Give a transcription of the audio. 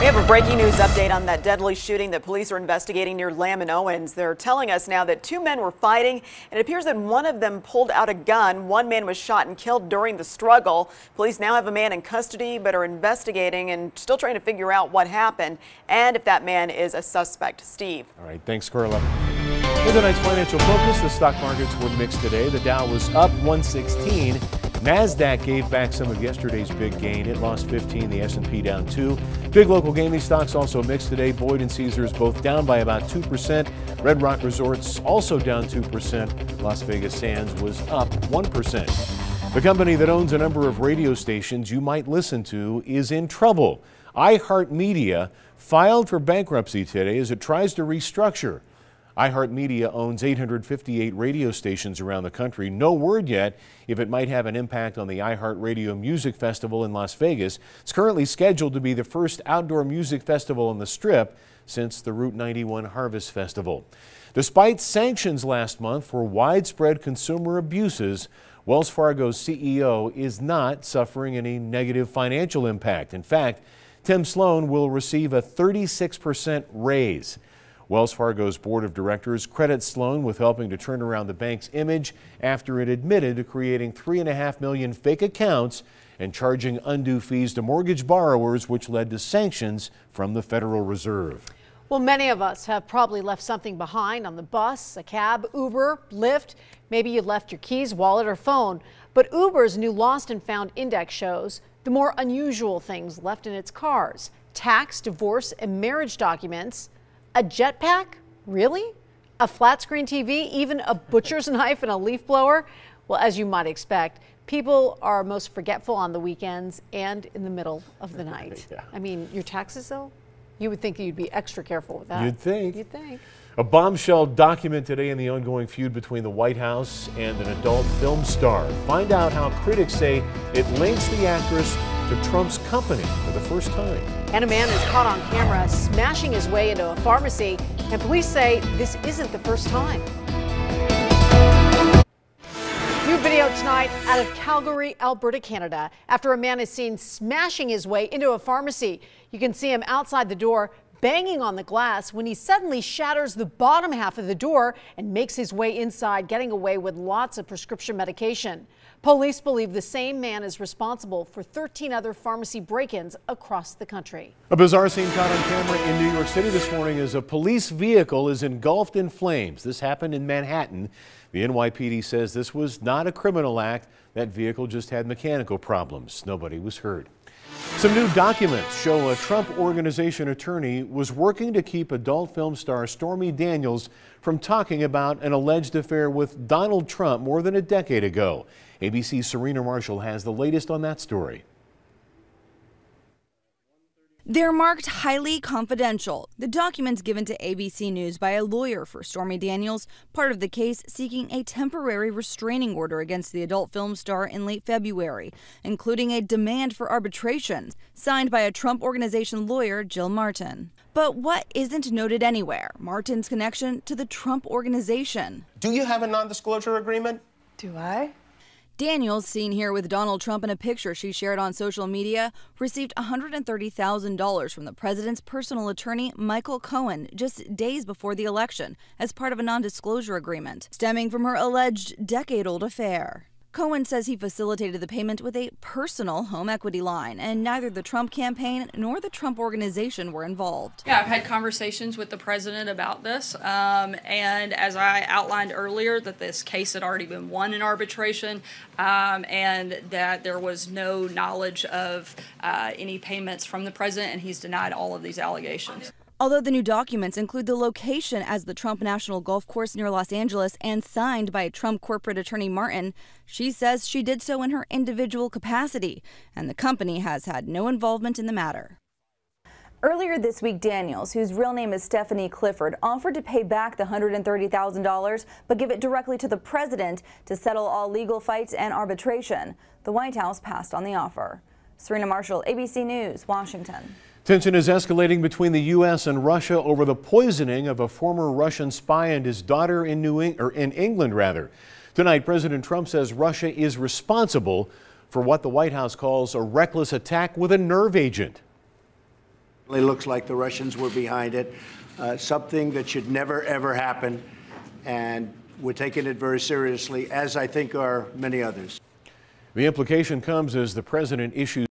We have a breaking news update on that deadly shooting that police are investigating near Lamb and Owens. They're telling us now that two men were fighting, and it appears that one of them pulled out a gun. One man was shot and killed during the struggle. Police now have a man in custody, but are investigating and still trying to figure out what happened and if that man is a suspect. Steve. All right, thanks, Carla. In tonight's financial focus, the stock markets were mixed today. The Dow was up 116. NASDAQ gave back some of yesterday's big gain. It lost 15, the S&P down 2. Big local gaming stocks also mixed today. Boyd and Caesars both down by about 2%. Red Rock Resorts also down 2%. Las Vegas Sands was up 1%. The company that owns a number of radio stations you might listen to is in trouble. iHeartMedia filed for bankruptcy today as it tries to restructure. iHeartMedia owns 858 radio stations around the country. No word yet if it might have an impact on the iHeartRadio Music Festival in Las Vegas. It's currently scheduled to be the first outdoor music festival on the Strip since the Route 91 Harvest Festival. Despite sanctions last month for widespread consumer abuses, Wells Fargo's CEO is not suffering any negative financial impact. In fact, Tim Sloan will receive a 36% raise. Wells Fargo's board of directors credits Sloan with helping to turn around the bank's image after it admitted to creating 3.5 million fake accounts and charging undue fees to mortgage borrowers, which led to sanctions from the Federal Reserve. Well, many of us have probably left something behind on the bus, a cab, Uber, Lyft. Maybe you left your keys, wallet, or phone. But Uber's new Lost and Found index shows the more unusual things left in its cars: tax, divorce, and marriage documents. A jetpack? Really? A flat screen TV? Even a butcher's knife and a leaf blower? Well, as you might expect, people are most forgetful on the weekends and in the middle of the night. Yeah. I mean, your taxes, though? You would think you'd be extra careful with that. You'd think. You'd think. A bombshell document today in the ongoing feud between the White House and an adult film star. Find out how critics say it links the actress to Trump's company for the first time. And a man is caught on camera smashing his way into a pharmacy, and police say this isn't the first time. New video tonight out of Calgary, Alberta, Canada, after a man is seen smashing his way into a pharmacy. You can see him outside the door banging on the glass when he suddenly shatters the bottom half of the door and makes his way inside, getting away with lots of prescription medication. Police believe the same man is responsible for 13 other pharmacy break-ins across the country. A bizarre scene caught on camera in New York City this morning as a police vehicle is engulfed in flames. This happened in Manhattan. The NYPD says this was not a criminal act. That vehicle just had mechanical problems. Nobody was hurt. Some new documents show a Trump Organization attorney was working to keep adult film star Stormy Daniels from talking about an alleged affair with Donald Trump more than a decade ago. ABC's Serena Marshall has the latest on that story. They're marked highly confidential. The documents given to ABC News by a lawyer for Stormy Daniels, part of the case seeking a temporary restraining order against the adult film star in late February, including a demand for arbitration, signed by a Trump Organization lawyer, Jill Martin. But what isn't noted anywhere? Martin's connection to the Trump Organization. Do you have a non-disclosure agreement? Do I? Daniels, seen here with Donald Trump in a picture she shared on social media, received $130,000 from the president's personal attorney, Michael Cohen, just days before the election as part of a non-disclosure agreement, stemming from her alleged decade-old affair. Cohen says he facilitated the payment with a personal home equity line, and neither the Trump campaign nor the Trump Organization were involved. Yeah, I've had conversations with the president about this, and as I outlined earlier, that this case had already been won in arbitration, and that there was no knowledge of any payments from the president, and he's denied all of these allegations. Although the new documents include the location as the Trump National Golf Course near Los Angeles and signed by Trump corporate attorney Martin, she says she did so in her individual capacity, and the company has had no involvement in the matter. Earlier this week, Daniels, whose real name is Stephanie Clifford, offered to pay back the $130,000, but give it directly to the president to settle all legal fights and arbitration. The White House passed on the offer. Serena Marshall, ABC News, Washington. Tension is escalating between the U.S. and Russia over the poisoning of a former Russian spy and his daughter in England. Tonight, President Trump says Russia is responsible for what the White House calls a reckless attack with a nerve agent. It looks like the Russians were behind it, something that should never, ever happen. And we're taking it very seriously, as I think are many others. The implication comes as the president issues